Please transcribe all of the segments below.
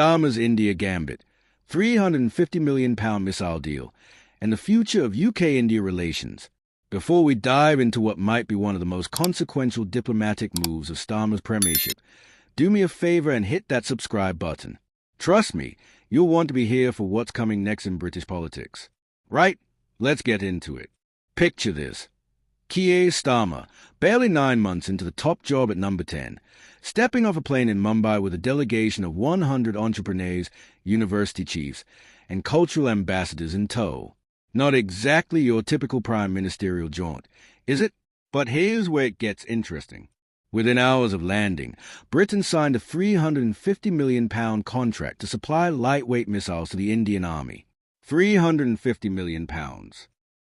Starmer's India Gambit, £350 million missile deal, and the future of UK-India relations. Before we dive into what might be one of the most consequential diplomatic moves of Starmer's premiership, do me a favor and hit that subscribe button. Trust me, you'll want to be here for what's coming next in British politics. Right? Let's get into it. Picture this. Keir Starmer, barely 9 months into the top job at number 10, stepping off a plane in Mumbai with a delegation of 100 entrepreneurs, university chiefs, and cultural ambassadors in tow. Not exactly your typical prime ministerial jaunt, is it? But here's where it gets interesting. Within hours of landing, Britain signed a £350 million contract to supply lightweight missiles to the Indian Army. £350 million.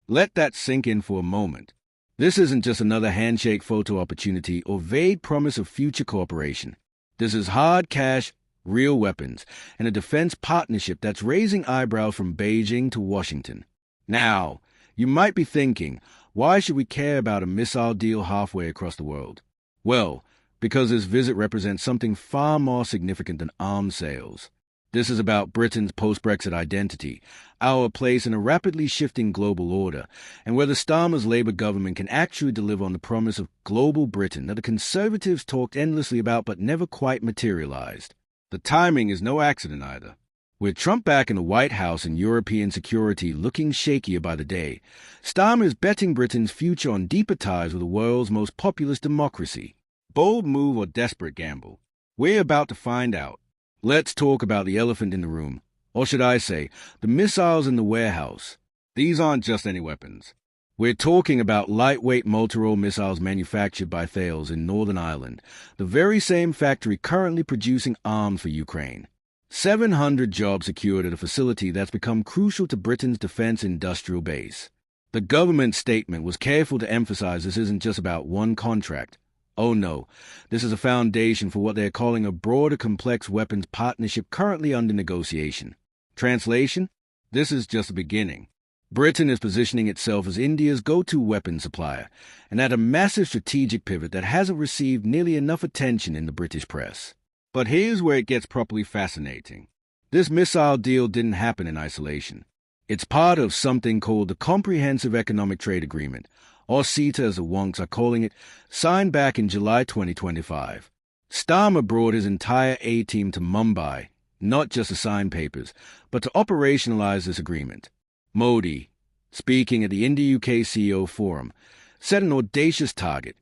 Let that sink in for a moment. This isn't just another handshake photo opportunity or vague promise of future cooperation. This is hard cash, real weapons, and a defense partnership that's raising eyebrows from Beijing to Washington. Now, you might be thinking, why should we care about a missile deal halfway across the world? Well, because this visit represents something far more significant than arms sales. This is about Britain's post-Brexit identity, our place in a rapidly shifting global order, and whether Starmer's Labour government can actually deliver on the promise of global Britain that the Conservatives talked endlessly about but never quite materialized. The timing is no accident either. With Trump back in the White House and European security looking shakier by the day, Starmer is betting Britain's future on deeper ties with the world's most populous democracy. Bold move or desperate gamble? We're about to find out. Let's talk about the elephant in the room, or should I say, the missiles in the warehouse. These aren't just any weapons. We're talking about lightweight multi-role missiles manufactured by Thales in Northern Ireland, the very same factory currently producing arms for Ukraine. 700 jobs secured at a facility that's become crucial to Britain's defense industrial base. The government statement was careful to emphasize this isn't just about one contract. Oh no, this is a foundation for what they're calling a broader complex weapons partnership currently under negotiation. Translation? This is just the beginning. Britain is positioning itself as India's go-to weapons supplier, and at a massive strategic pivot that hasn't received nearly enough attention in the British press. But here's where it gets properly fascinating. This missile deal didn't happen in isolation. It's part of something called the Comprehensive Economic Trade Agreement, or CETA as the wonks are calling it, signed back in July 2025. Starmer brought his entire A-team to Mumbai, not just to sign papers, but to operationalize this agreement. Modi, speaking at the India-UK CEO Forum, set an audacious target: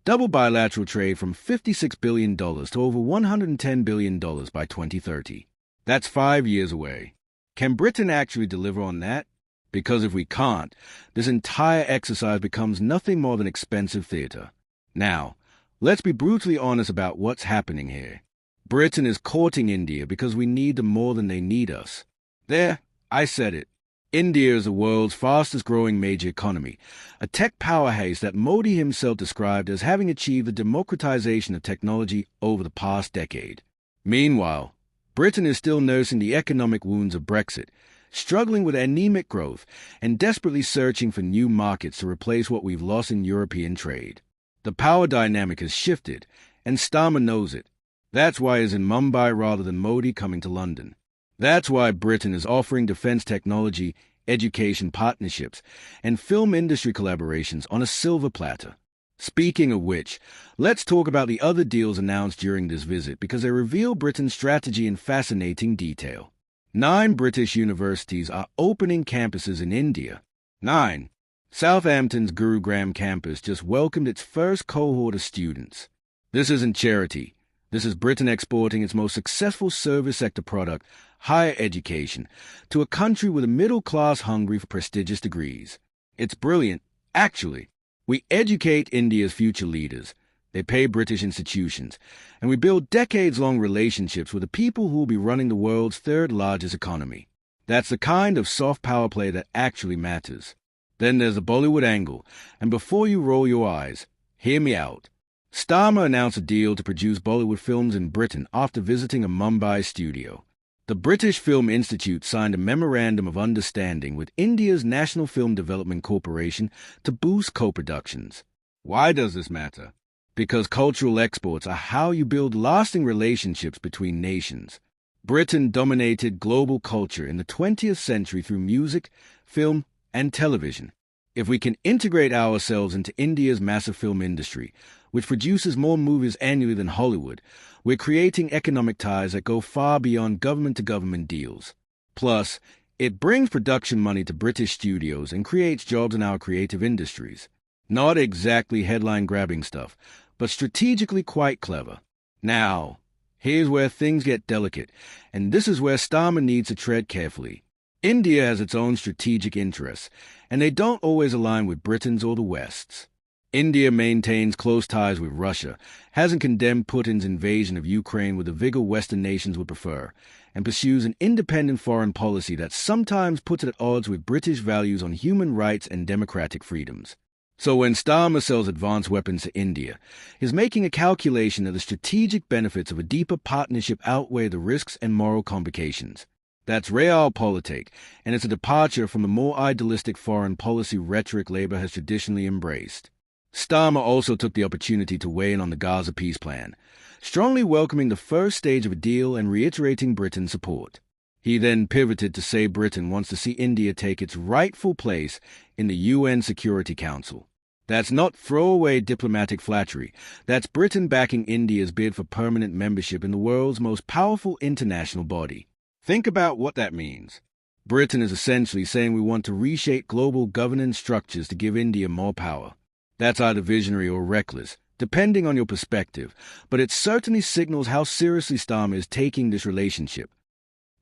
double bilateral trade from $56 billion to over $110 billion by 2030. That's 5 years away. Can Britain actually deliver on that? Because if we can't, this entire exercise becomes nothing more than expensive theater. Now, let's be brutally honest about what's happening here. Britain is courting India because we need them more than they need us. There, I said it. India is the world's fastest-growing major economy, a tech powerhouse that Modi himself described as having achieved the democratization of technology over the past decade. Meanwhile, Britain is still nursing the economic wounds of Brexit, struggling with anemic growth and desperately searching for new markets to replace what we've lost in European trade. The power dynamic has shifted, and Starmer knows it. That's why he's in Mumbai rather than Modi coming to London. That's why Britain is offering defense technology, education partnerships, and film industry collaborations on a silver platter. Speaking of which, let's talk about the other deals announced during this visit because they reveal Britain's strategy in fascinating detail. 9 British universities are opening campuses in India. 9. Southampton's Gurugram campus just welcomed its first cohort of students. This isn't charity. This is Britain exporting its most successful service sector product, higher education, to a country with a middle class hungry for prestigious degrees. It's brilliant, actually. We educate India's future leaders. They pay British institutions, and we build decades-long relationships with the people who will be running the world's third-largest economy. That's the kind of soft power play that actually matters. Then there's the Bollywood angle, and before you roll your eyes, hear me out. Starmer announced a deal to produce Bollywood films in Britain after visiting a Mumbai studio. The British Film Institute signed a Memorandum of Understanding with India's National Film Development Corporation to boost co-productions. Why does this matter? Because cultural exports are how you build lasting relationships between nations. Britain dominated global culture in the 20th century through music, film, and television. If we can integrate ourselves into India's massive film industry, which produces more movies annually than Hollywood, we're creating economic ties that go far beyond government-to-government deals. Plus, it brings production money to British studios and creates jobs in our creative industries. Not exactly headline-grabbing stuff, but strategically quite clever. Now, here's where things get delicate, and this is where Starmer needs to tread carefully. India has its own strategic interests, and they don't always align with Britain's or the West's. India maintains close ties with Russia, hasn't condemned Putin's invasion of Ukraine with the vigor Western nations would prefer, and pursues an independent foreign policy that sometimes puts it at odds with British values on human rights and democratic freedoms. So when Starmer sells advanced weapons to India, he's making a calculation that the strategic benefits of a deeper partnership outweigh the risks and moral complications. That's realpolitik, and it's a departure from the more idealistic foreign policy rhetoric Labour has traditionally embraced. Starmer also took the opportunity to weigh in on the Gaza peace plan, strongly welcoming the first stage of a deal and reiterating Britain's support. He then pivoted to say Britain wants to see India take its rightful place in the UN Security Council. That's not throwaway diplomatic flattery. That's Britain backing India's bid for permanent membership in the world's most powerful international body. Think about what that means. Britain is essentially saying we want to reshape global governance structures to give India more power. That's either visionary or reckless, depending on your perspective, but it certainly signals how seriously Starmer is taking this relationship.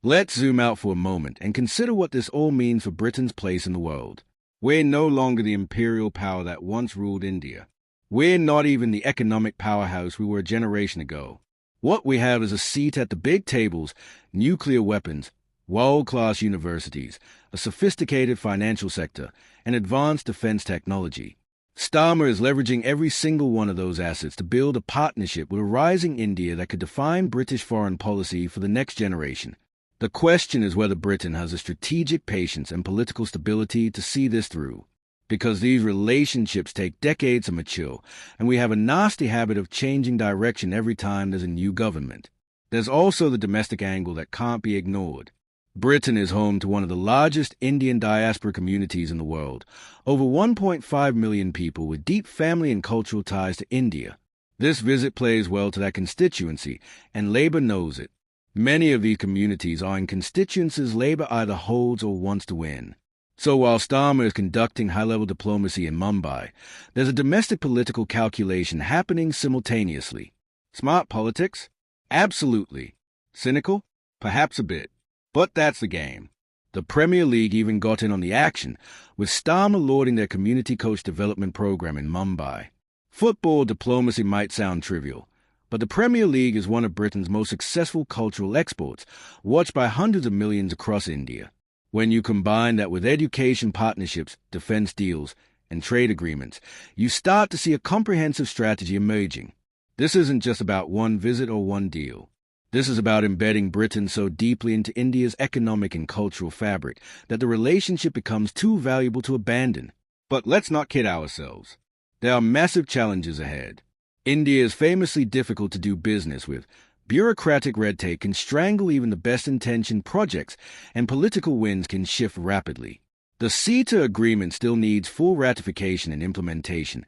Let's zoom out for a moment and consider what this all means for Britain's place in the world. We're no longer the imperial power that once ruled India. We're not even the economic powerhouse we were a generation ago. What we have is a seat at the big tables, nuclear weapons, world-class universities, a sophisticated financial sector, and advanced defense technology. Starmer is leveraging every single one of those assets to build a partnership with a rising India that could define British foreign policy for the next generation. The question is whether Britain has the strategic patience and political stability to see this through. Because these relationships take decades to mature, and we have a nasty habit of changing direction every time there's a new government. There's also the domestic angle that can't be ignored. Britain is home to one of the largest Indian diaspora communities in the world, over 1.5 million people with deep family and cultural ties to India. This visit plays well to that constituency, and Labour knows it. Many of these communities are in constituencies Labour either holds or wants to win. So while Starmer is conducting high-level diplomacy in Mumbai, there's a domestic political calculation happening simultaneously. Smart politics? Absolutely. Cynical? Perhaps a bit. But that's the game. The Premier League even got in on the action, with Starmer lauding their community coach development program in Mumbai. Football diplomacy might sound trivial, but the Premier League is one of Britain's most successful cultural exports, watched by hundreds of millions across India. When you combine that with education partnerships, defense deals, and trade agreements, you start to see a comprehensive strategy emerging. This isn't just about one visit or one deal. This is about embedding Britain so deeply into India's economic and cultural fabric that the relationship becomes too valuable to abandon. But let's not kid ourselves. There are massive challenges ahead. India is famously difficult to do business with. Bureaucratic red tape can strangle even the best-intentioned projects, and political winds can shift rapidly. The CETA agreement still needs full ratification and implementation,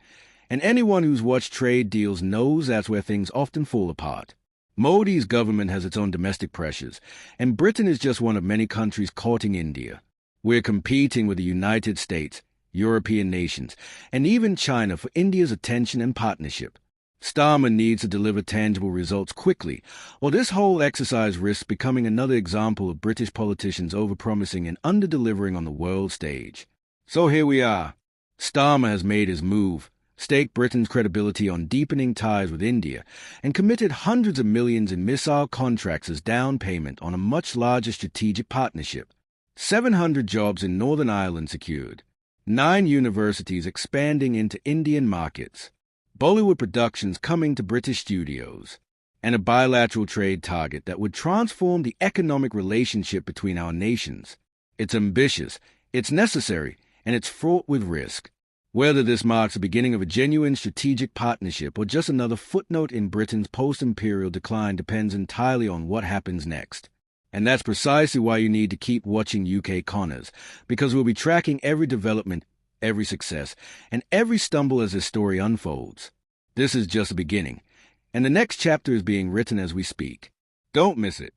and anyone who's watched trade deals knows that's where things often fall apart. Modi's government has its own domestic pressures, and Britain is just one of many countries courting India. We're competing with the United States, European nations, and even China for India's attention and partnership. Starmer needs to deliver tangible results quickly, or this whole exercise risks becoming another example of British politicians overpromising and underdelivering on the world stage. So here we are. Starmer has made his move, staked Britain's credibility on deepening ties with India, and committed hundreds of millions in missile contracts as down payment on a much larger strategic partnership. 700 jobs in Northern Ireland secured. 9 universities expanding into Indian markets. Bollywood productions coming to British studios, and a bilateral trade target that would transform the economic relationship between our nations. It's ambitious, it's necessary, and it's fraught with risk. Whether this marks the beginning of a genuine strategic partnership or just another footnote in Britain's post-imperial decline depends entirely on what happens next. And that's precisely why you need to keep watching UK Connors, because we'll be tracking every development, every success, and every stumble as this story unfolds. This is just the beginning, and the next chapter is being written as we speak. Don't miss it.